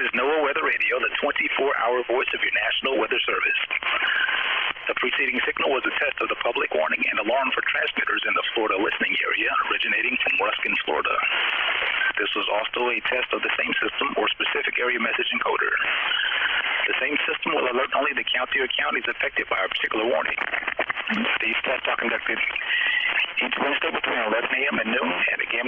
is NOAA Weather Radio, the 24-hour voice of your National Weather Service. The preceding signal was a test of the public warning and alarm for transmitters in the Florida listening area originating from Ruskin, Florida. This was also a test of the same system or specific area message encoder. The same system will alert only the county or counties affected by a particular warning. These tests are conducted each Wednesday between 11 a.m. and noon, and again